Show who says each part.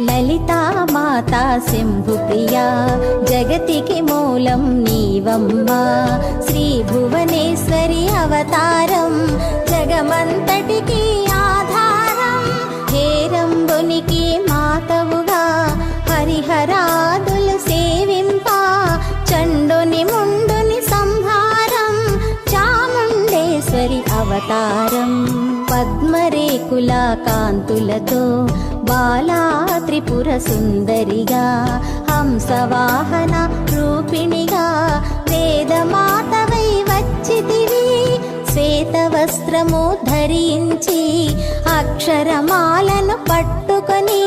Speaker 1: లలితా మాతా శంభుప్రియా జగతికి మూలం నీవమ్మా, శ్రీ భువనేశ్వరి అవతారం జగమంతటికి ఆధారం, హేరంబునికి మాతవుగా హరిహరాదులు సేవింప, చండుని ముండుని సంహారం చాముండేశ్వరి అవతారం, పద్మరేకుల కాంతులతో బాలా త్రిపుర సుందరిగా హంసవాహన రూపిణిగా వేదమాతవై వచ్చితివి, శ్వేత వస్త్రము ధరించి అక్షరమాలను పట్టుకొని